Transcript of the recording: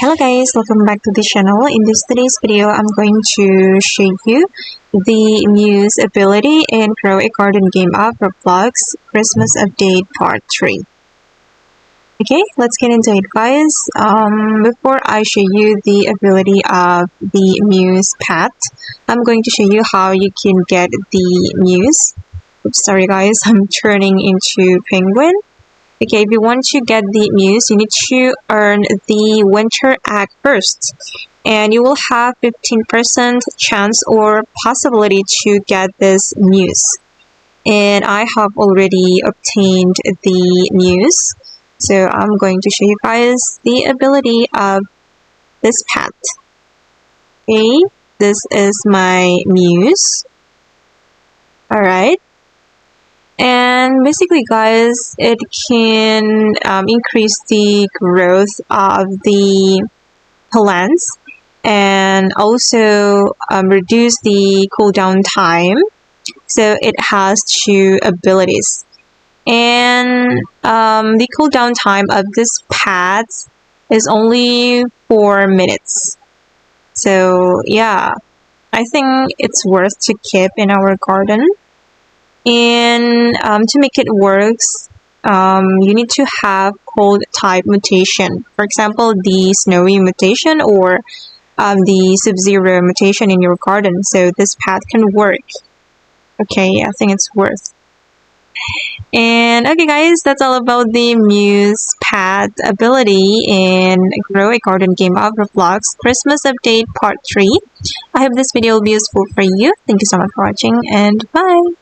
Hello guys, welcome back to the channel. In today's video, I'm going to show you the Muse ability in Grow a Garden game of Roblox Christmas Update Part 3. Okay, let's get into it guys. Before I show you the ability of the Muse pet, I'm going to show you how you can get the Muse. Oops, sorry guys, I'm turning into penguin. Okay, if you want to get the Muse, you need to earn the Winter Egg first. And you will have 15% chance or possibility to get this Muse. And I have already obtained the Muse. So I'm going to show you guys the ability of this pet. Okay, this is my Muse. Alright. And basically guys, it can increase the growth of the plants and also reduce the cooldown time. So it has two abilities. And the cooldown time of this pet is only 4 minutes. So yeah, I think it's worth to keep in our garden. And to make it works, you need to have cold type mutation. For example, the snowy mutation or the Subzero mutation in your garden. So this path can work. Okay, I think it's worth. And okay guys, that's all about the Muse pet ability in Grow a Garden game of Roblox Christmas Update Part 3. I hope this video will be useful for you. Thank you so much for watching and bye!